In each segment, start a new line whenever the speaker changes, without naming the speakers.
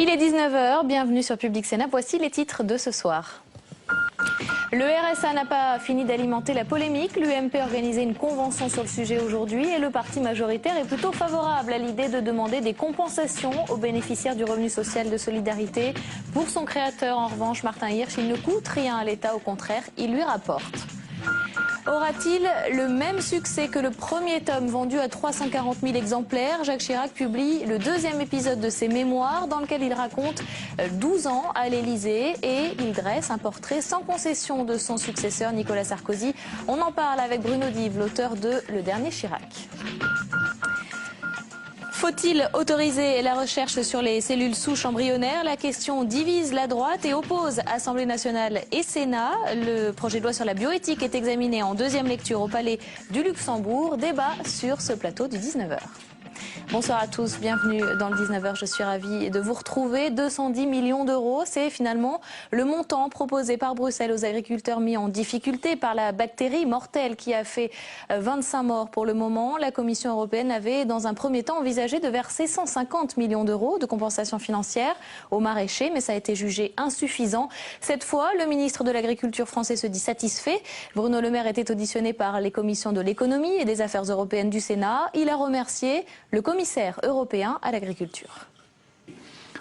Il est 19 h, bienvenue sur Public Sénat, voici les titres de ce soir. Le RSA n'a pas fini d'alimenter la polémique. L'UMP a organisé une convention sur le sujet aujourd'hui et le parti majoritaire est plutôt favorable à l'idée de demander des compensations aux bénéficiaires du revenu social de solidarité. Pour son créateur, en revanche, Martin Hirsch, il ne coûte rien à l'État, au contraire, il lui rapporte. Aura-t-il le même succès que le premier tome vendu à 340 000 exemplaires? Jacques Chirac publie le deuxième épisode de ses mémoires dans lequel il raconte 12 ans à l'Élysée et il dresse un portrait sans concession de son successeur Nicolas Sarkozy. On en parle avec Bruno Dive, l'auteur de Le Dernier Chirac. Faut-il autoriser la recherche sur les cellules souches embryonnaires? La question divise la droite et oppose Assemblée nationale et Sénat. Le projet de loi sur la bioéthique est examiné en deuxième lecture au Palais du Luxembourg. Débat sur ce plateau du 19 h. Bonsoir à tous, bienvenue dans le 19 h. Je suis ravie de vous retrouver. 210 millions d'euros, c'est finalement le montant proposé par Bruxelles aux agriculteurs mis en difficulté par la bactérie mortelle qui a fait 25 morts pour le moment. La Commission européenne avait dans un premier temps envisagé de verser 150 millions d'euros de compensation financière aux maraîchers, mais ça a été jugé insuffisant. Cette fois, le ministre de l'Agriculture français se dit satisfait. Bruno Le Maire était auditionné par les commissions de l'économie et des affaires européennes du Sénat. Il a remercié le commissaire européen à l'agriculture.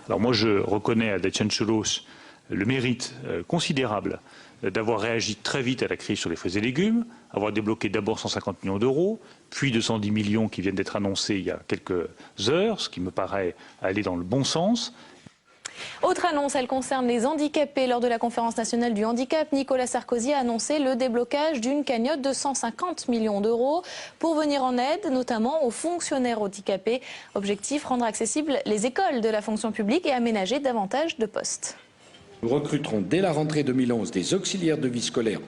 Alors moi je reconnais à Dacian Cioloș le mérite considérable d'avoir réagi très vite à la crise sur les fruits et légumes, avoir débloqué d'abord 150 millions d'euros, puis 210 millions qui viennent d'être annoncés il y a quelques heures, ce qui me paraît aller dans le bon sens.
Autre annonce, elle concerne les handicapés. Lors de la conférence nationale du handicap, Nicolas Sarkozy a annoncé le déblocage d'une cagnotte de 150 millions d'euros pour venir en aide, notamment aux fonctionnaires handicapés. Objectif, rendre accessibles les écoles de la fonction publique et aménager davantage de postes.
Nous recruterons dès la rentrée 2011 des auxiliaires de vie scolaire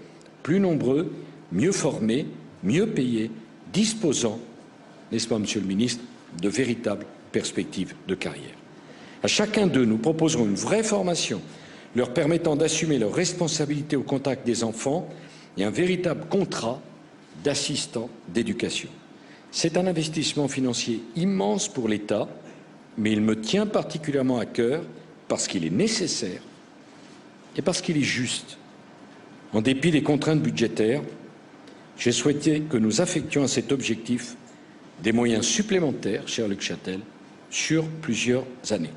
plus nombreux, mieux formés, mieux payés, disposant, n'est-ce pas, Monsieur le Ministre, de véritables perspectives de carrière. À chacun d'eux, nous proposerons une vraie formation leur permettant d'assumer leurs responsabilités au contact des enfants et un véritable contrat d'assistant d'éducation. C'est un investissement financier immense pour l'État, mais il me tient particulièrement à cœur parce qu'il est nécessaire et parce qu'il est juste. En dépit des contraintes budgétaires, j'ai souhaité que nous affections à cet objectif des moyens supplémentaires, cher Luc Châtel, sur plusieurs années.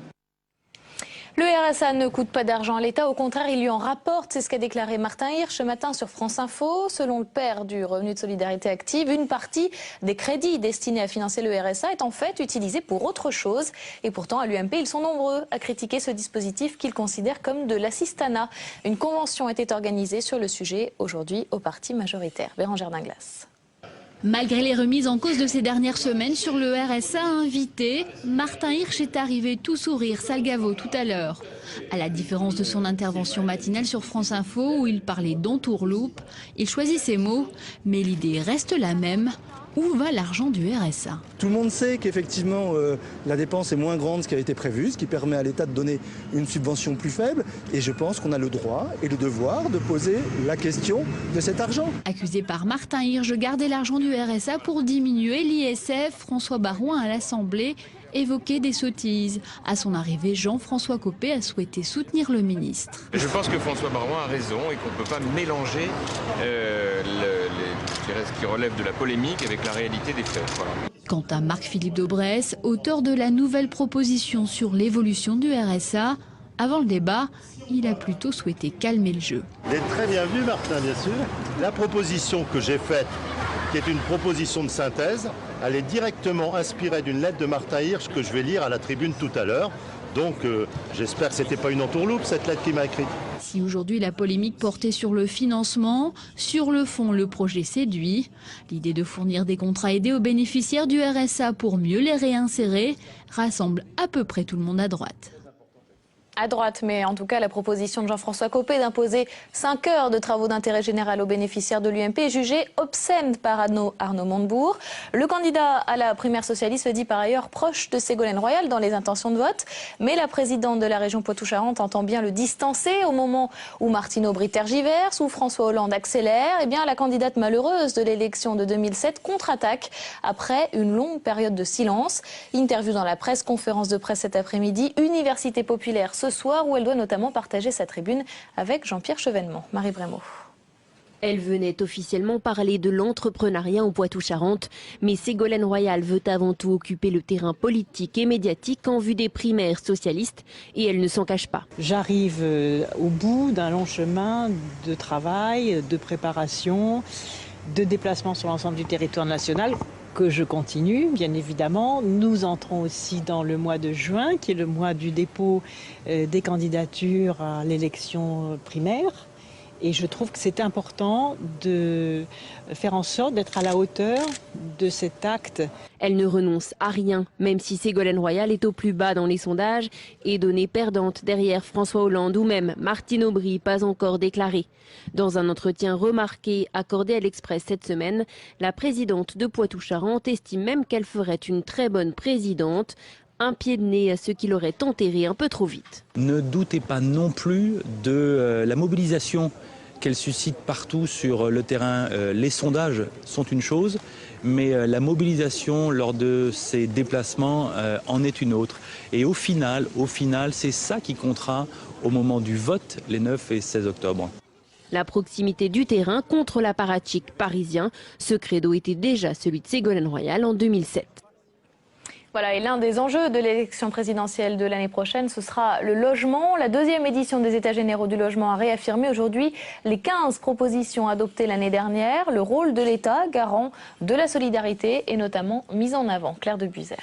Le RSA ne coûte pas d'argent à l'État, au contraire, il lui en rapporte. C'est ce qu'a déclaré Martin Hirsch ce matin sur France Info. Selon le père du revenu de solidarité active, une partie des crédits destinés à financer le RSA est en fait utilisée pour autre chose. Et pourtant, à l'UMP, ils sont nombreux à critiquer ce dispositif qu'ils considèrent comme de l'assistanat. Une convention était organisée sur le sujet aujourd'hui au parti majoritaire. Bérangère Dinglas.
Malgré les remises en cause de ces dernières semaines sur le RSA invité, Martin Hirsch est arrivé tout sourire, salgavo tout à l'heure. À la différence de son intervention matinale sur France Info où il parlait d'entourloupe, il choisit ses mots, mais l'idée reste la même. Où va l'argent du RSA?
Tout le monde sait qu'effectivement la dépense est moins grande que ce qui a été prévu, ce qui permet à l'État de donner une subvention plus faible. Et je pense qu'on a le droit et le devoir de poser la question de cet argent.
Accusé par Martin Hirsch de garder l'argent du RSA pour diminuer l'ISF, François Baroin à l'Assemblée évoquait des sottises. À son arrivée, Jean-François Copé a souhaité soutenir le ministre.
Je pense que François Baroin a raison et qu'on ne peut pas mélanger ce qui relève de la polémique avec la réalité des faits. Voilà.
Quant à Marc-Philippe Daubresse, auteur de la nouvelle proposition sur l'évolution du RSA, avant le débat, il a plutôt souhaité calmer le jeu.
Vous êtes très bienvenu, Martin, bien sûr. La proposition que j'ai faite, qui est une proposition de synthèse, elle est directement inspirée d'une lettre de Martin Hirsch que je vais lire à la tribune tout à l'heure. Donc j'espère que ce n'était pas une entourloupe, cette lettre qu'il m'a écrite.
Si aujourd'hui la polémique portait sur le financement, sur le fond le projet séduit. L'idée de fournir des contrats aidés aux bénéficiaires du RSA pour mieux les réinsérer rassemble à peu près tout le monde à droite.
À droite, mais en tout cas, la proposition de Jean-François Copé d'imposer 5 heures de travaux d'intérêt général aux bénéficiaires de l'UMP est jugée obscène par Arnaud Montebourg. Le candidat à la primaire socialiste se dit par ailleurs proche de Ségolène Royal dans les intentions de vote. Mais la présidente de la région Poitou-Charentes entend bien le distancer au moment où Martine Aubry tergiverse, où François Hollande accélère. Eh bien, la candidate malheureuse de l'élection de 2007 contre-attaque après une longue période de silence. Interview dans la presse, conférence de presse cet après-midi, Université populaire ce soir où elle doit notamment partager sa tribune avec Jean-Pierre Chevènement. Marie Brémaud.
Elle venait officiellement parler de l'entrepreneuriat en Poitou-Charentes, mais Ségolène Royal veut avant tout occuper le terrain politique et médiatique en vue des primaires socialistes et elle ne s'en cache pas.
J'arrive au bout d'un long chemin de travail, de préparation, de déplacement sur l'ensemble du territoire national que je continue, bien évidemment. Nous entrons aussi dans le mois de juin, qui est le mois du dépôt des candidatures à l'élection primaire. Et je trouve que c'est important de faire en sorte d'être à la hauteur de cet acte.
Elle ne renonce à rien, même si Ségolène Royal est au plus bas dans les sondages et donnée perdante derrière François Hollande ou même Martine Aubry, pas encore déclarée. Dans un entretien remarqué accordé à l'Express cette semaine, la présidente de Poitou-Charentes estime même qu'elle ferait une très bonne présidente. Un pied de nez à ceux qui l'auraient enterré un peu trop vite.
Ne doutez pas non plus de la mobilisation qu'elle suscite partout sur le terrain. Les sondages sont une chose, mais la mobilisation lors de ces déplacements en est une autre. Et au final, c'est ça qui comptera au moment du vote les 9 et 16 octobre.
La proximité du terrain contre l'apparatchik parisien, ce credo était déjà celui de Ségolène Royal en 2007.
Voilà, et l'un des enjeux de l'élection présidentielle de l'année prochaine, ce sera le logement. La deuxième édition des États généraux du logement a réaffirmé aujourd'hui les 15 propositions adoptées l'année dernière. Le rôle de l'État, garant de la solidarité, est notamment mis en avant. Claire de Buzer.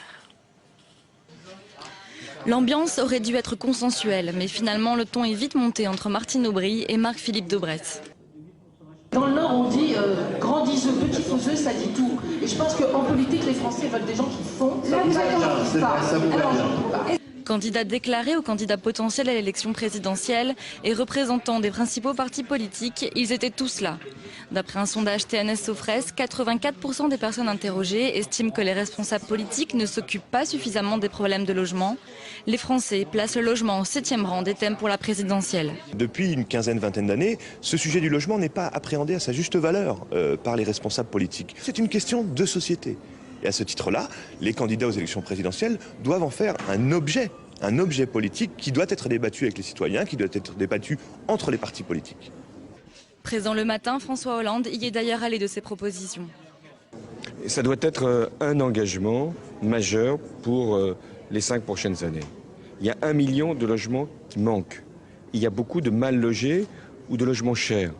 L'ambiance aurait dû être consensuelle, mais finalement le ton est vite monté entre Martine Aubry et Marc-Philippe Daubresse.
Dans le Nord, on dit grandisseux, petit faiseux, ça dit tout. Et je pense qu'en politique, les Français veulent des gens qui font, pas des gens qui parlent.
Candidat déclaré ou candidat potentiel à l'élection présidentielle et représentant des principaux partis politiques, ils étaient tous là. D'après un sondage TNS Sofres, 84% des personnes interrogées estiment que les responsables politiques ne s'occupent pas suffisamment des problèmes de logement. Les Français placent le logement au 7e rang des thèmes pour la présidentielle.
Depuis une quinzaine, vingtaine d'années, ce sujet du logement n'est pas appréhendé à sa juste valeur par les responsables politiques. C'est une question de société. Et à ce titre-là, les candidats aux élections présidentielles doivent en faire un objet politique qui doit être débattu avec les citoyens, qui doit être débattu entre les partis politiques.
Présent le matin, François Hollande y est d'ailleurs allé de ses propositions.
Ça doit être un engagement majeur pour les 5 prochaines années. Il y a 1 million de logements qui manquent. Il y a beaucoup de mal logés ou de logements chers.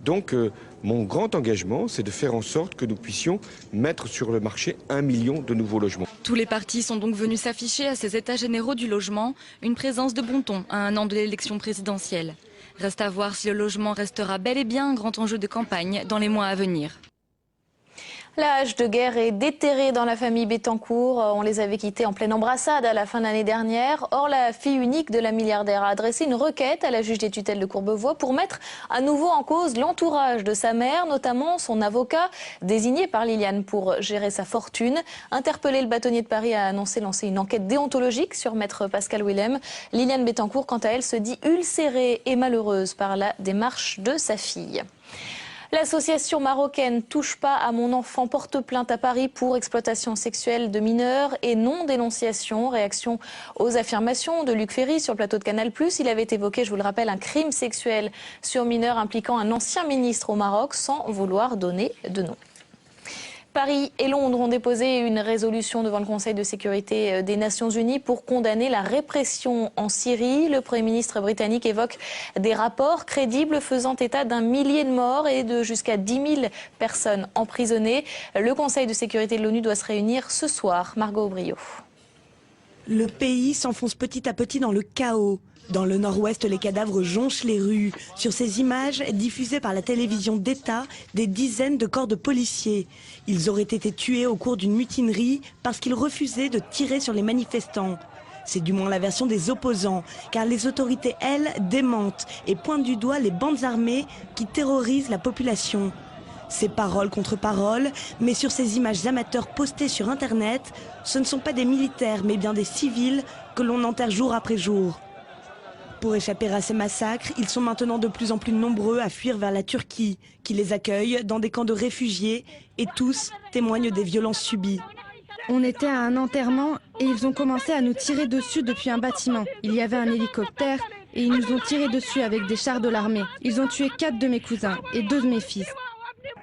Donc mon grand engagement, c'est de faire en sorte que nous puissions mettre sur le marché 1 million de nouveaux logements.
Tous les partis sont donc venus s'afficher à ces états généraux du logement, une présence de bon ton à un an de l'élection présidentielle. Reste à voir si le logement restera bel et bien un grand enjeu de campagne dans les mois à venir.
La hache de guerre est déterrée dans la famille Bettencourt. On les avait quittés en pleine embrassade à la fin de l'année dernière. Or, la fille unique de la milliardaire a adressé une requête à la juge des tutelles de Courbevoie pour mettre à nouveau en cause l'entourage de sa mère, notamment son avocat, désigné par Liliane pour gérer sa fortune. Interpellé, le bâtonnier de Paris a annoncé lancer une enquête déontologique sur maître Pascal Willem. Liliane Bettencourt, quant à elle, se dit ulcérée et malheureuse par la démarche de sa fille. L'association marocaine Touche pas à mon enfant porte plainte à Paris pour exploitation sexuelle de mineurs et non-dénonciation. Réaction aux affirmations de Luc Ferry sur le plateau de Canal+. Il avait évoqué, je vous le rappelle, un crime sexuel sur mineurs impliquant un ancien ministre au Maroc sans vouloir donner de nom. Paris et Londres ont déposé une résolution devant le Conseil de sécurité des Nations Unies pour condamner la répression en Syrie. Le Premier ministre britannique évoque des rapports crédibles faisant état d'1 millier de morts et de jusqu'à 10 000 personnes emprisonnées. Le Conseil de sécurité de l'ONU doit se réunir ce soir. Margot Aubrio.
Le pays s'enfonce petit à petit dans le chaos. Dans le nord-ouest, les cadavres jonchent les rues. Sur ces images diffusées par la télévision d'État, des dizaines de corps de policiers. Ils auraient été tués au cours d'une mutinerie parce qu'ils refusaient de tirer sur les manifestants. C'est du moins la version des opposants, car les autorités, elles, démentent et pointent du doigt les bandes armées qui terrorisent la population. C'est parole contre parole, mais sur ces images amateurs postées sur Internet, ce ne sont pas des militaires, mais bien des civils que l'on enterre jour après jour. Pour échapper à ces massacres, ils sont maintenant de plus en plus nombreux à fuir vers la Turquie, qui les accueille dans des camps de réfugiés, et tous témoignent des violences subies.
On était à un enterrement et ils ont commencé à nous tirer dessus depuis un bâtiment. Il y avait un hélicoptère et ils nous ont tiré dessus avec des chars de l'armée. Ils ont tué 4 de mes cousins et 2 de mes fils.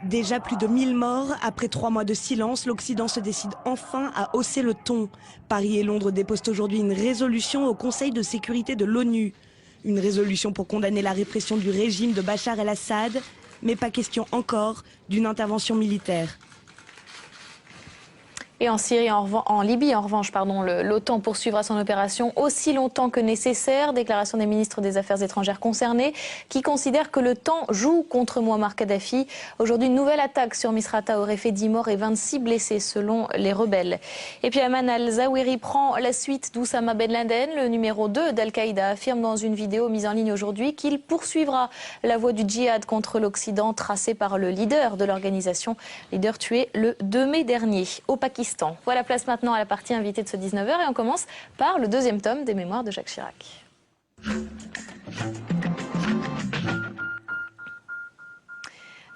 Déjà plus de 1000 morts, après 3 mois de silence, l'Occident se décide enfin à hausser le ton. Paris et Londres déposent aujourd'hui une résolution au Conseil de sécurité de l'ONU. Une résolution pour condamner la répression du régime de Bachar el-Assad, mais pas question encore d'une intervention militaire.
Et en Syrie, en Libye, en revanche, l'OTAN poursuivra son opération aussi longtemps que nécessaire. Déclaration des ministres des Affaires étrangères concernés qui considèrent que le temps joue contre Mouammar Kadhafi. Aujourd'hui, une nouvelle attaque sur Misrata aurait fait 10 morts et 26 blessés selon les rebelles. Et puis Ayman al-Zawahiri prend la suite d'Oussama Ben Laden. Le numéro 2 d'Al-Qaïda affirme dans une vidéo mise en ligne aujourd'hui qu'il poursuivra la voie du djihad contre l'Occident tracée par le leader de l'organisation, leader tué le 2 mai dernier au Pakistan. Voilà, place maintenant à la partie invitée de ce 19h et on commence par le 2e tome des Mémoires de Jacques Chirac.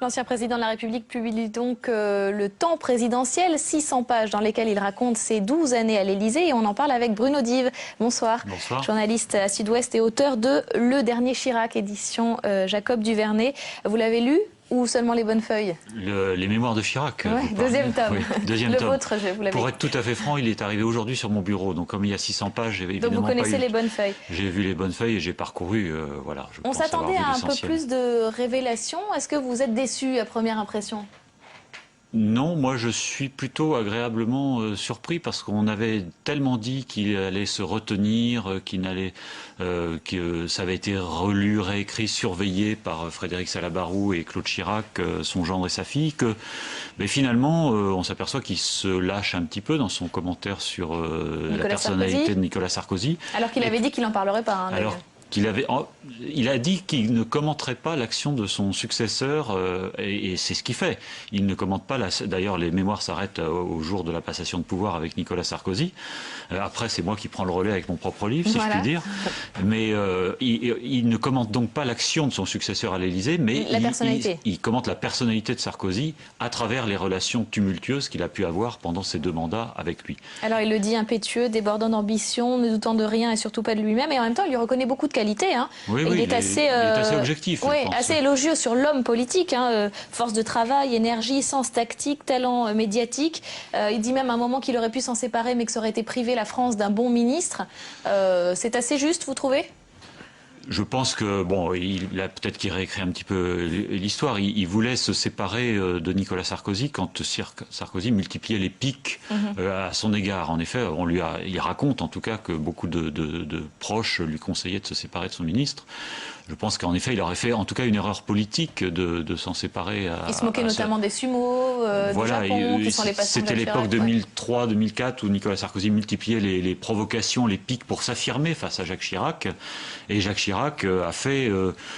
L'ancien président de la République publie donc le temps présidentiel, 600 pages dans lesquelles il raconte ses 12 années à l'Élysée et on en parle avec Bruno Dive. Bonsoir.
Bonsoir.
Journaliste à Sud-Ouest et auteur de Le Dernier Chirac, édition Jacob Duvernay. Vous l'avez lu ? Ou seulement les bonnes feuilles?
Les Mémoires de Chirac.
Ouais, deuxième tome.
Oui, deuxième
le
tome.
vôtre, vous l'avez.
Pour être tout à fait franc, il est arrivé aujourd'hui sur mon bureau. Donc comme il y a 600 pages, j'ai évidemment
Donc vous connaissez
pas eu...
les bonnes feuilles.
J'ai vu les bonnes feuilles et j'ai parcouru. Voilà.
On s'attendait à un peu plus de révélations. Est-ce que vous êtes déçu à première impression?
Non, moi je suis plutôt agréablement surpris parce qu'on avait tellement dit qu'il allait se retenir, que ça avait été relu, réécrit, surveillé par Frédéric Salabarou et Claude Chirac, son gendre et sa fille, que finalement on s'aperçoit qu'il se lâche un petit peu dans son commentaire sur la personnalité de Nicolas Sarkozy.
Alors qu'il avait dit qu'il n'en parlerait pas. Hein,
il a dit qu'il ne commenterait pas l'action de son successeur et c'est ce qu'il fait. Il ne commente pas, d'ailleurs les mémoires s'arrêtent au jour de la passation de pouvoir avec Nicolas Sarkozy. Après c'est moi qui prends le relais avec mon propre livre, si je puis dire. Mais il ne commente donc pas l'action de son successeur à l'Élysée, mais il commente la personnalité de Sarkozy à travers les relations tumultueuses qu'il a pu avoir pendant ses 2 mandats avec lui.
Alors il le dit impétueux, débordant d'ambition, ne doutant de rien et surtout pas de lui-même, et en même temps il lui reconnaît beaucoup de qualité. Hein.
Oui,
il est assez
objectif.
Oui, assez élogieux sur l'homme politique. Hein. Force de travail, énergie, sens tactique, talent médiatique. Il dit même à un moment qu'il aurait pu s'en séparer, mais que ça aurait été privé la France d'un bon ministre. C'est assez juste, vous trouvez ?
Je pense que, bon, il a peut-être qu'il réécrit un petit peu l'histoire. Il voulait se séparer de Nicolas Sarkozy quand Sarkozy multipliait les piques à son égard. En effet, il raconte en tout cas que beaucoup de proches lui conseillaient de se séparer de son ministre. Je pense qu'en effet, il aurait fait en tout cas une erreur politique de s'en séparer.
Il se moquait notamment des sumos, du Japon, qui sont les patients.
C'était l'époque 2003-2004 où Nicolas Sarkozy multipliait les provocations, les piques pour s'affirmer face à Jacques Chirac. Et Jacques Chirac a fait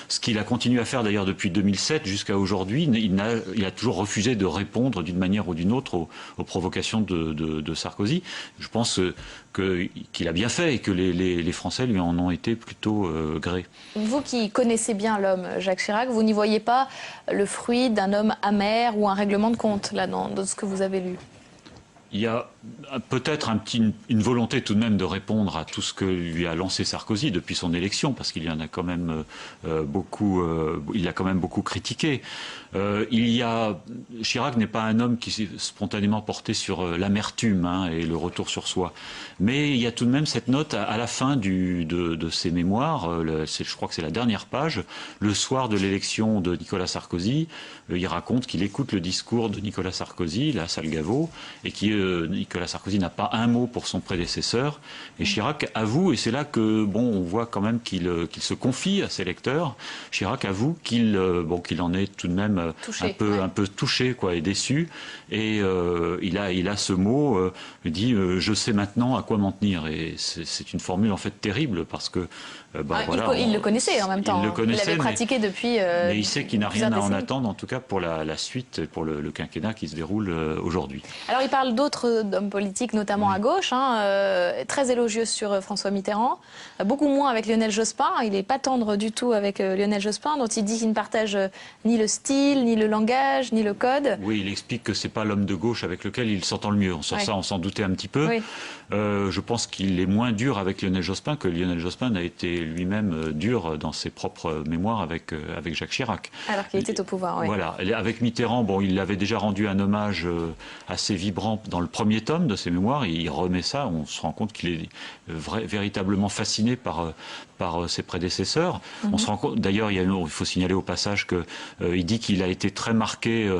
ce qu'il a continué à faire d'ailleurs depuis 2007 jusqu'à aujourd'hui. Il a toujours refusé de répondre d'une manière ou d'une autre aux provocations de Sarkozy. Je pense qu'il a bien fait et que les Français lui en ont été plutôt gré.
Vous qui connaissez bien l'homme Jacques Chirac, vous n'y voyez pas le fruit d'un homme amer ou un règlement de compte là dans ce que vous avez lu?
Il y a peut-être une volonté tout de même de répondre à tout ce que lui a lancé Sarkozy depuis son élection, parce qu'il y en a quand même il a quand même beaucoup critiqué. Chirac n'est pas un homme qui s'est spontanément porté sur l'amertume et le retour sur soi. Mais il y a tout de même cette note à la fin de ses mémoires, je crois que c'est la dernière page, le soir de l'élection de Nicolas Sarkozy, il raconte qu'il écoute le discours de Nicolas Sarkozy, la Salgavo, et qui Nicolas Sarkozy n'a pas un mot pour son prédécesseur. Et Chirac avoue, et c'est là que on voit quand même qu'il se confie à ses lecteurs. Chirac avoue qu'il en est tout de même touché, un peu touché, quoi, et déçu. Et il a ce mot, il dit je sais maintenant à quoi m'en tenir. Et c'est une formule en fait terrible parce que
il le connaissait en même temps. Il l'avait pratiqué depuis.
Mais il sait qu'il n'a rien à en attendre, en tout cas pour la suite, pour le quinquennat qui se déroule aujourd'hui.
Alors il parle d'autres hommes politiques, notamment à gauche, très élogieux sur François Mitterrand, beaucoup moins avec Lionel Jospin. Il n'est pas tendre du tout avec Lionel Jospin, dont il dit qu'il ne partage ni le style, ni le langage, ni le code.
Oui, il explique que c'est pas l'homme de gauche avec lequel il s'entend le mieux. Sur ça, on s'en doutait un petit peu.
Oui.
Je pense qu'il est moins dur avec Lionel Jospin que Lionel Jospin n'a été lui-même dur dans ses propres mémoires avec Jacques Chirac.
Alors qu'il était au pouvoir, oui.
Voilà. Avec Mitterrand, il avait déjà rendu un hommage assez vibrant dans le premier tome de ses mémoires. Il remet ça, on se rend compte qu'il est véritablement fasciné par ses prédécesseurs. On se rend compte, d'ailleurs, il faut signaler au passage qu'il dit qu'il a été très marqué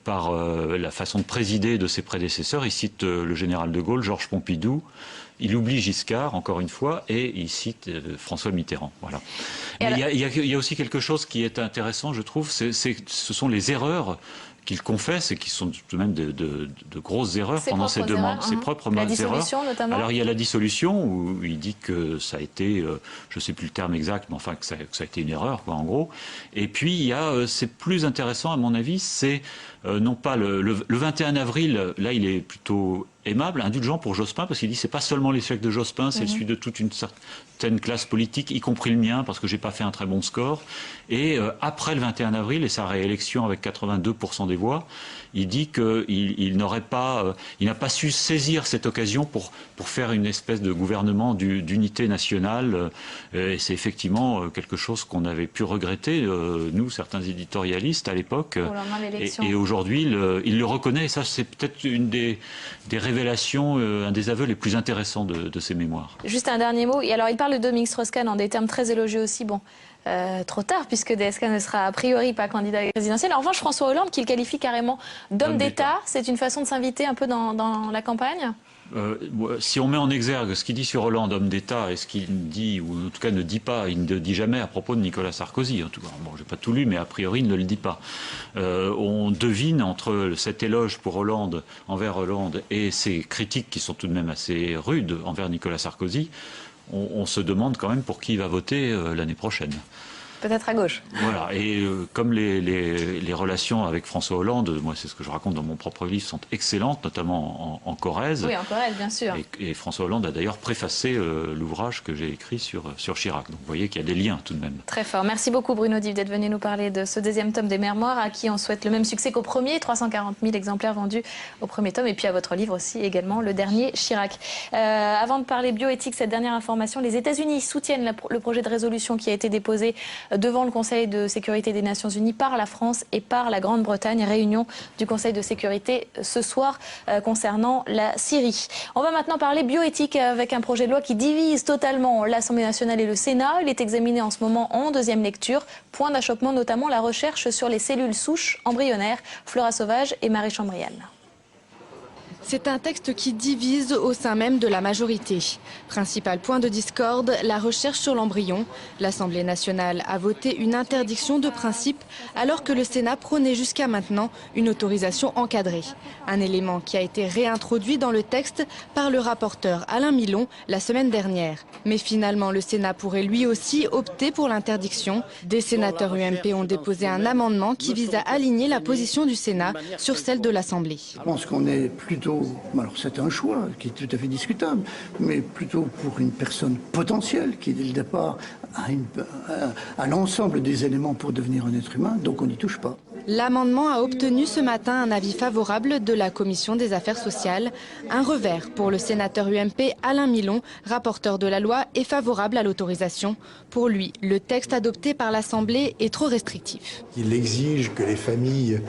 par la façon de présider de ses prédécesseurs. Il cite le général de Gaulle, Georges Pompidou, il oublie Giscard, encore une fois, et il cite François Mitterrand. Voilà. Mais il y a aussi quelque chose qui est intéressant, je trouve, ce sont les erreurs qu'il confesse et qui sont tout de même de grosses erreurs pendant ses ses propres erreurs.
Notamment.
Alors il y a la dissolution où il dit que ça a été, je ne sais plus le terme exact, mais enfin que ça a été une erreur, quoi, en gros. Et puis il y a, c'est plus intéressant à mon avis, c'est non pas le 21 avril, là il est plutôt aimable, indulgent pour Jospin, parce qu'il dit c'est pas seulement l'échec de Jospin, c'est celui de toute une certaine classe politique, y compris le mien, parce que j'ai pas fait un très bon score. Et après le 21 avril et sa réélection avec 82% des voix, il dit qu'il n'a pas su saisir cette occasion pour faire une espèce de gouvernement d'unité nationale. Et c'est effectivement quelque chose qu'on avait pu regretter, nous, certains éditorialistes à l'époque. Et aujourd'hui, il le reconnaît. Et ça, c'est peut-être une des révélations, un des aveux les plus intéressants de ses mémoires.
Juste un dernier mot. Et alors, il parle de Dominique Strauss-Kahn en des termes très élogieux aussi. Bon. Trop tard, puisque DSK ne sera a priori pas candidat présidentiel. En revanche, François Hollande, qu'il qualifie carrément d'homme d'État, c'est une façon de s'inviter un peu dans la campagne ?
Si on met en exergue ce qu'il dit sur Hollande, homme d'État, et ce qu'il dit, ou en tout cas ne dit pas, il ne dit jamais à propos de Nicolas Sarkozy, en tout cas, bon, j'ai pas tout lu, mais a priori il ne le dit pas. On devine entre cet éloge pour Hollande, envers Hollande, et ces critiques qui sont tout de même assez rudes envers Nicolas Sarkozy, on se demande quand même pour qui il va voter l'année prochaine.
Peut-être à gauche.
Voilà, et comme les relations avec François Hollande, moi c'est ce que je raconte dans mon propre livre, sont excellentes, notamment en Corrèze.
Oui, en Corrèze, bien sûr.
Et François Hollande a d'ailleurs préfacé l'ouvrage que j'ai écrit sur Chirac. Donc vous voyez qu'il y a des liens tout de même.
Très fort. Merci beaucoup Bruno Dive d'être venu nous parler de ce deuxième tome des Mémoires, à qui on souhaite le même succès qu'au premier, 340 000 exemplaires vendus au premier tome, et puis à votre livre aussi également, le dernier Chirac. Avant de parler bioéthique, cette dernière information, les États-Unis soutiennent le projet de résolution qui a été déposé devant le Conseil de sécurité des Nations Unies par la France et par la Grande-Bretagne. Réunion du Conseil de sécurité ce soir concernant la Syrie. On va maintenant parler bioéthique avec un projet de loi qui divise totalement l'Assemblée nationale et le Sénat. Il est examiné en ce moment en deuxième lecture. Point d'achoppement notamment la recherche sur les cellules souches embryonnaires. Flora Sauvage et Marie Chambrial.
C'est un texte qui divise au sein même de la majorité. Principal point de discorde, la recherche sur l'embryon. L'Assemblée nationale a voté une interdiction de principe alors que le Sénat prônait jusqu'à maintenant une autorisation encadrée. Un élément qui a été réintroduit dans le texte par le rapporteur Alain Milon la semaine dernière. Mais finalement, le Sénat pourrait lui aussi opter pour l'interdiction. Des sénateurs UMP ont déposé un amendement qui vise à aligner la position du Sénat sur celle de l'Assemblée.
Je pense qu'on est plutôt, alors c'est un choix qui est tout à fait discutable, mais plutôt pour une personne potentielle qui dès le départ a l'ensemble des éléments pour devenir un être humain, donc on n'y touche pas.
L'amendement a obtenu ce matin un avis favorable de la Commission des affaires sociales. Un revers pour le sénateur UMP Alain Milon, rapporteur de la loi, est favorable à l'autorisation. Pour lui, le texte adopté par l'Assemblée est trop restrictif.
Il exige que les familles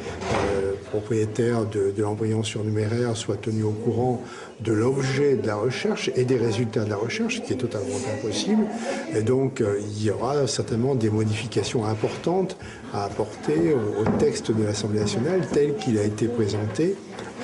propriétaires de l'embryon surnuméraire soient tenues au courant de l'objet de la recherche et des résultats de la recherche, ce qui est totalement impossible. Et donc, il y aura certainement des modifications importantes à apporter au texte de l'Assemblée nationale tel qu'il a été présenté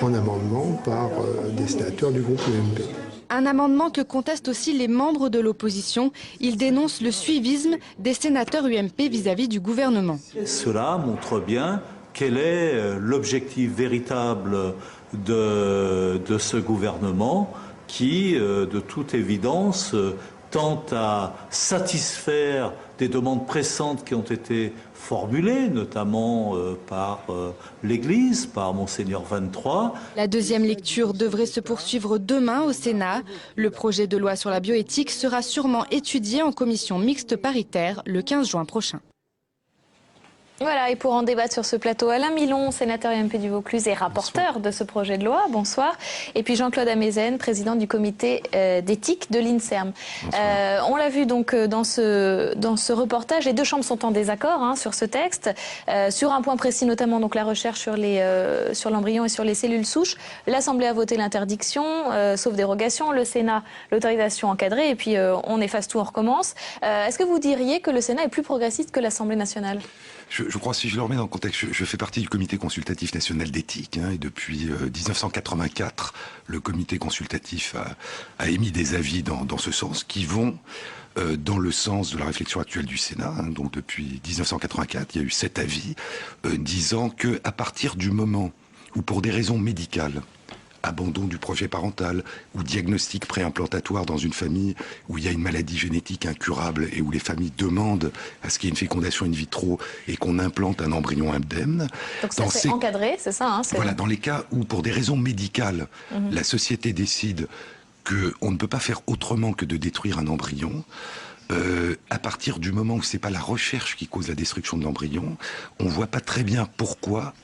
en amendement par des sénateurs du groupe UMP.
Un amendement que contestent aussi les membres de l'opposition. Ils dénoncent le suivisme des sénateurs UMP vis-à-vis du gouvernement.
Cela montre bien quel est l'objectif véritable de ce gouvernement qui, de toute évidence, tente à satisfaire des demandes pressantes qui ont été formulées, notamment par l'Église, par Monseigneur 23.
La deuxième lecture devrait se poursuivre demain au Sénat. Le projet de loi sur la bioéthique sera sûrement étudié en commission mixte paritaire le 15 juin prochain.
Voilà, et pour en débattre sur ce plateau, Alain Milon, sénateur UMP du Vaucluse et rapporteur de ce projet de loi, bonsoir. Et puis Jean-Claude Amezen, président du comité d'éthique de l'INSERM. On l'a vu donc dans ce reportage, les deux chambres sont en désaccord sur ce texte, sur un point précis notamment donc la recherche sur l'embryon et sur les cellules souches. L'Assemblée a voté l'interdiction, sauf dérogation, le Sénat l'autorisation encadrée, et puis on efface tout, on recommence. Est-ce que vous diriez que le Sénat est plus progressiste que l'Assemblée nationale ?
Je crois, si je le remets dans le contexte, je fais partie du comité consultatif national d'éthique, et depuis 1984, le comité consultatif a émis des avis dans ce sens qui vont dans le sens de la réflexion actuelle du Sénat. Donc depuis 1984, il y a eu 7 avis disant que à partir du moment où, pour des raisons médicales, abandon du projet parental ou diagnostic préimplantatoire dans une famille où il y a une maladie génétique incurable et où les familles demandent à ce qu'il y ait une fécondation in vitro et qu'on implante un embryon indemne.
Donc ça c'est encadré, c'est ça
Voilà, dans les cas où pour des raisons médicales, la société décide qu'on ne peut pas faire autrement que de détruire un embryon, à partir du moment où c'est pas la recherche qui cause la destruction de l'embryon, on voit pas très bien pourquoi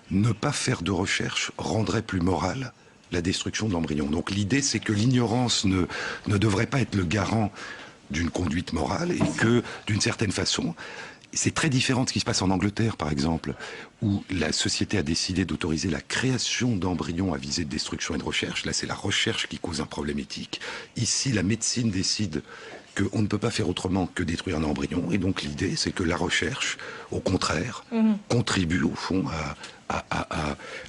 ne pas faire de recherche rendrait plus morale la destruction de l'embryon. Donc l'idée, c'est que l'ignorance ne devrait pas être le garant d'une conduite morale et que, d'une certaine façon, c'est très différent de ce qui se passe en Angleterre, par exemple, où la société a décidé d'autoriser la création d'embryons à visée de destruction et de recherche. Là, c'est la recherche qui cause un problème éthique. Ici, la médecine décide qu'on ne peut pas faire autrement que détruire un embryon. Et donc l'idée, c'est que la recherche, au contraire, contribue, au fond, à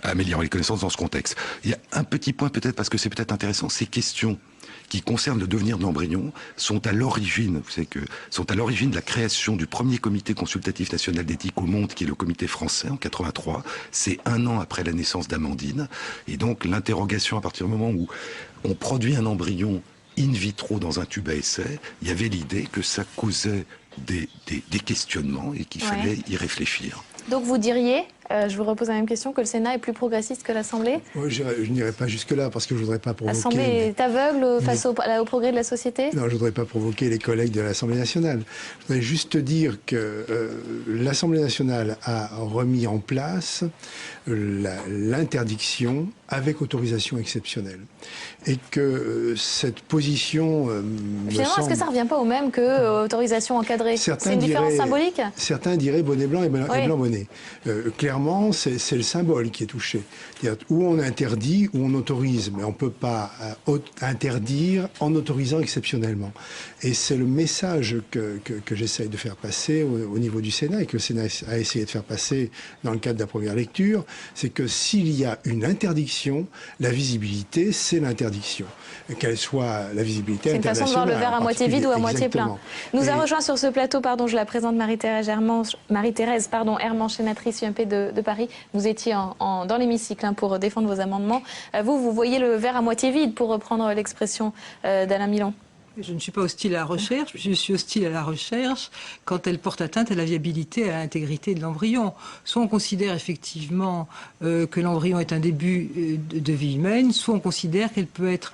améliorer les connaissances dans ce contexte. Il y a un petit point peut-être, parce que c'est peut-être intéressant, ces questions qui concernent le devenir de l'embryon sont à l'origine, vous savez que sont à l'origine de la création du premier comité consultatif national d'éthique au monde, qui est le comité français en 83. C'est 1 an après la naissance d'Amandine. Et donc l'interrogation à partir du moment où on produit un embryon in vitro dans un tube à essai, il y avait l'idée que ça causait des questionnements et qu'il fallait y réfléchir.
Donc vous diriez, je vous repose la même question, que le Sénat est plus progressiste que l'Assemblée ?
Je n'irai pas jusque-là parce que je ne voudrais pas provoquer...
L'Assemblée est aveugle face au progrès de la société ?
Non, je ne voudrais pas provoquer les collègues de l'Assemblée nationale. Je voudrais juste dire que l'Assemblée nationale a remis en place l'interdiction avec autorisation exceptionnelle. Et que cette position
finalement, est-ce que ça ne revient pas au même que autorisation encadrée ? C'est une différence symbolique ?
Certains diraient bonnet blanc et blanc bonnet. Clairement, c'est le symbole qui est touché. C'est-à-dire, où on interdit, où on autorise. Mais on ne peut pas interdire en autorisant exceptionnellement. Et c'est le message que j'essaye de faire passer au niveau du Sénat et que le Sénat a essayé de faire passer dans le cadre de la première lecture. C'est que s'il y a une interdiction, la visibilité, c'est l'interdiction. Qu'elle soit la visibilité internationale.
C'est une façon de voir le verre à moitié vide ou à moitié plein. Nous a rejoint sur ce plateau, je la présente Marie-Thérèse Hermanche, sénatrice UMP de Paris. Vous étiez dans l'hémicycle pour défendre vos amendements. Vous voyez le verre à moitié vide, pour reprendre l'expression d'Alain Milon.
Je ne suis pas hostile à la recherche, je suis hostile à la recherche quand elle porte atteinte à la viabilité et à l'intégrité de l'embryon. Soit on considère effectivement que l'embryon est un début de vie humaine, soit on considère qu'elle peut être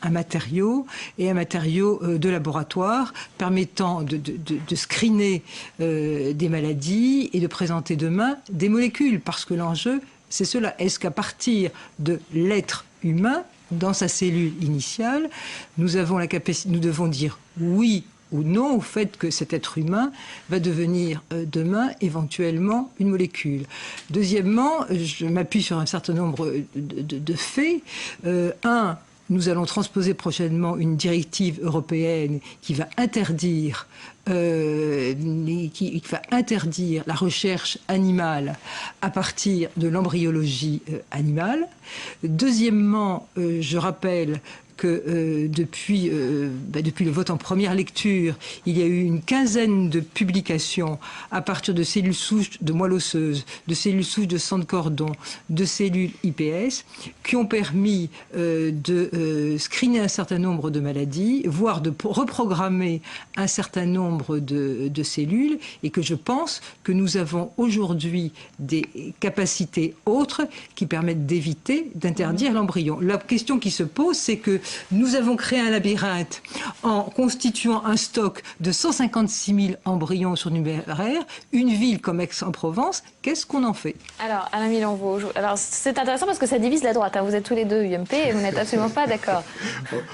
un matériau, et un matériau de laboratoire permettant de screener des maladies et de présenter demain des molécules. Parce que l'enjeu, c'est cela. Est-ce qu'à partir de l'être humain, dans sa cellule initiale, nous devons dire oui ou non au fait que cet être humain va devenir demain éventuellement une molécule. Deuxièmement, je m'appuie sur un certain nombre de faits. nous allons transposer prochainement une directive européenne qui va interdire la recherche animale à partir de l'embryologie animale. Deuxièmement, je rappelle que depuis le vote en première lecture, il y a eu une quinzaine de publications à partir de cellules souches de moelle osseuse, de cellules souches de sang de cordon, de cellules IPS, qui ont permis de screener un certain nombre de maladies, voire de reprogrammer un certain nombre de cellules, et que je pense que nous avons aujourd'hui des capacités autres qui permettent d'éviter, d'interdire l'embryon. La question qui se pose, c'est que nous avons créé un labyrinthe en constituant un stock de 156 000 embryons surnuméraires. Une ville comme Aix-en-Provence, qu'est-ce qu'on en fait?
Alors, Alain Milanvaux, alors c'est intéressant parce que ça divise la droite. Hein. Vous êtes tous les deux UMP et vous n'êtes absolument pas d'accord.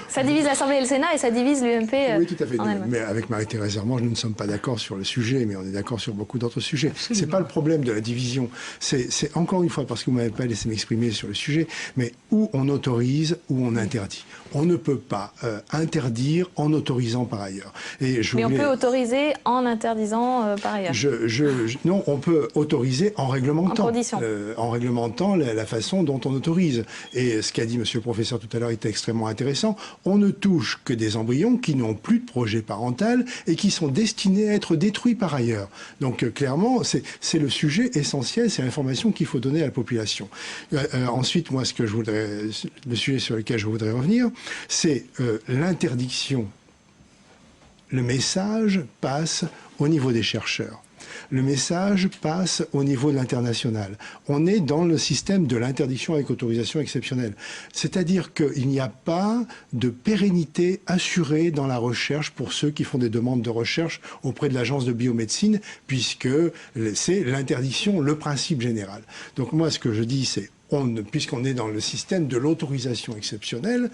Ça divise l'Assemblée et le Sénat et ça divise l'UMP.
Oui, tout à fait. Mais avec Marie-Thérèse Armand, nous ne sommes pas d'accord sur le sujet, mais on est d'accord sur beaucoup d'autres sujets. C'est pas le problème de la division. C'est encore une fois, parce que vous m'avez pas laissé m'exprimer sur le sujet, mais où on autorise, où on interdit. On ne peut pas interdire en autorisant par ailleurs.
Mais on peut autoriser en interdisant par ailleurs.
Non, on peut autoriser en réglementant.
En condition.
En réglementant la façon dont on autorise. Et ce qu'a dit monsieur le professeur tout à l'heure était extrêmement intéressant. On ne touche que des embryons qui n'ont plus de projet parental et qui sont destinés à être détruits par ailleurs. Donc clairement, c'est le sujet essentiel, c'est l'information qu'il faut donner à la population. Ensuite, moi, le sujet sur lequel je voudrais revenir, c'est l'interdiction. Le message passe au niveau des chercheurs. Le message passe au niveau de l'international. On est dans le système de l'interdiction avec autorisation exceptionnelle. C'est-à-dire qu'il n'y a pas de pérennité assurée dans la recherche pour ceux qui font des demandes de recherche auprès de l'agence de biomédecine, puisque c'est l'interdiction, le principe général. Donc moi, ce que je dis, c'est, puisqu'on est dans le système de l'autorisation exceptionnelle,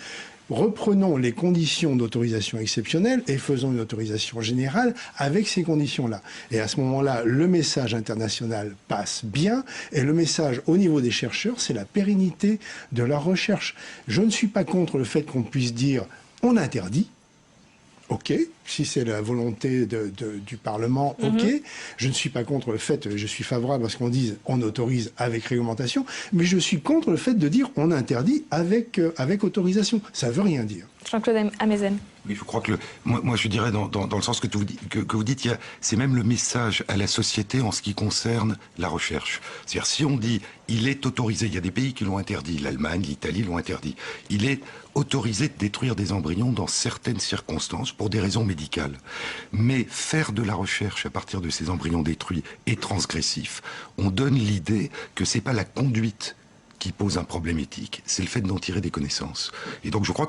reprenons les conditions d'autorisation exceptionnelle et faisons une autorisation générale avec ces conditions-là. Et à ce moment-là, le message international passe bien et le message au niveau des chercheurs, c'est la pérennité de leur recherche. Je ne suis pas contre le fait qu'on puisse dire on interdit. OK, si c'est la volonté du Parlement, OK. Je ne suis pas contre le fait, je suis favorable à ce qu'on dise on autorise avec réglementation, mais je suis contre le fait de dire on interdit avec autorisation. Ça ne veut rien dire.
Jean-Claude Amezen.
Oui, je crois que moi je dirais dans le sens que vous dites, c'est même le message à la société en ce qui concerne la recherche. C'est-à-dire si on dit il est autorisé, il y a des pays qui l'ont interdit, l'Allemagne, l'Italie l'ont interdit, il est autorisé de détruire des embryons dans certaines circonstances pour des raisons médicales. Mais faire de la recherche à partir de ces embryons détruits est transgressif. On donne l'idée que c'est pas la conduite qui pose un problème éthique, c'est le fait d'en tirer des connaissances. Et donc je crois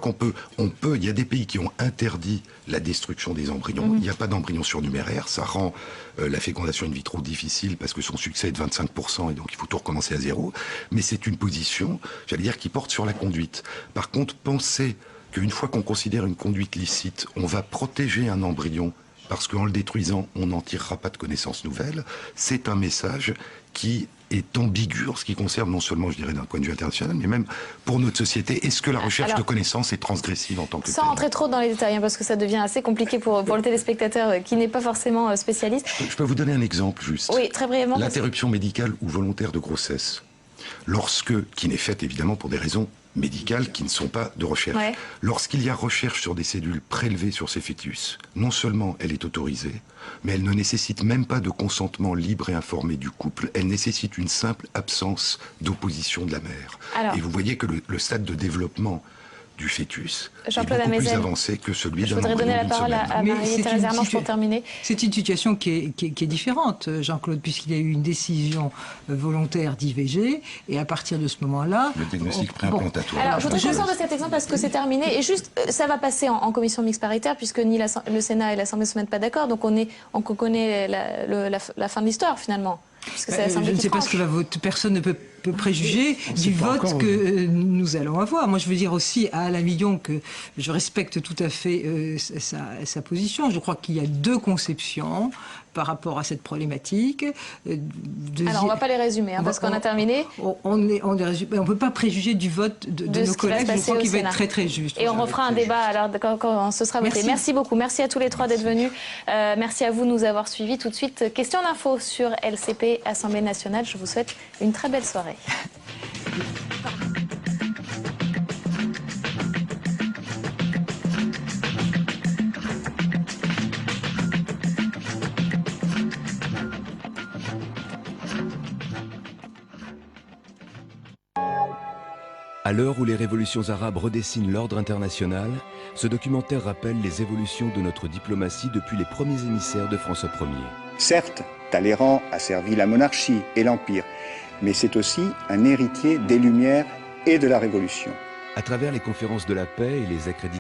il y a des pays qui ont interdit la destruction des embryons. Il n'y a pas d'embryons surnuméraires, ça rend la fécondation in vitro difficile parce que son succès est de 25% et donc il faut tout recommencer à zéro. Mais c'est une position, j'allais dire, qui porte sur la conduite. Par contre, penser qu'une fois qu'on considère une conduite licite, on va protéger un embryon parce qu'en le détruisant, on n'en tirera pas de connaissances nouvelles, c'est un message qui est ambigu en ce qui concerne non seulement, je dirais, d'un point de vue international, mais même pour notre société. Est-ce que la recherche de connaissances est transgressive en tant que telle?
Sans rentrer trop dans les détails, hein, parce que ça devient assez compliqué pour le téléspectateur qui n'est pas forcément spécialiste.
Je peux vous donner un exemple juste.
Oui, très brièvement.
L'interruption médicale ou volontaire de grossesse, qui n'est faite évidemment pour des raisons médicales qui ne sont pas de recherche. Ouais. Lorsqu'il y a recherche sur des cellules prélevées sur ces fœtus, non seulement elle est autorisée, mais elle ne nécessite même pas de consentement libre et informé du couple. Elle nécessite une simple absence d'opposition de la mère. Alors, et vous voyez que le stade de développement du fœtus est beaucoup plus avancé que celui d'un embryon d'une semaine.
Je voudrais donner la parole à Marie-Thérèse Armand pour terminer.
C'est une situation qui est différente, Jean-Claude, puisqu'il y a eu une décision volontaire d'IVG, et à partir de ce moment-là...
Le diagnostic préimplantatoire.
Alors, je voudrais qu'on sorte de cet exemple parce que c'est terminé, et juste, ça va passer en commission mixte paritaire, puisque ni le Sénat et l'Assemblée ne se mettent pas d'accord, donc on connaît la fin de l'histoire, finalement.
Je ne sais pas ce que va voter. Personne ne peut peut préjuger du vote que nous allons avoir. Moi, je veux dire aussi à Alain Milon que je respecte tout à fait sa position. Je crois qu'il y a deux conceptions par rapport à cette problématique.
Alors, on ne va pas les résumer, parce qu'on a terminé.
On ne peut pas préjuger du vote de nos collègues. Je crois qu'il va être très, très juste.
Et on refera un débat alors, quand ce sera voté. Merci beaucoup. Merci à tous les trois d'être venus. Merci à vous de nous avoir suivis. Tout de suite, question d'info sur LCP, Assemblée nationale. Je vous souhaite une très belle soirée.
À l'heure où les révolutions arabes redessinent l'ordre international, ce documentaire rappelle les évolutions de notre diplomatie depuis les premiers émissaires de François Ier.
Certes, Talleyrand a servi la monarchie et l'Empire, mais c'est aussi un héritier des Lumières et de la Révolution.
À travers les conférences de la paix et les accréditations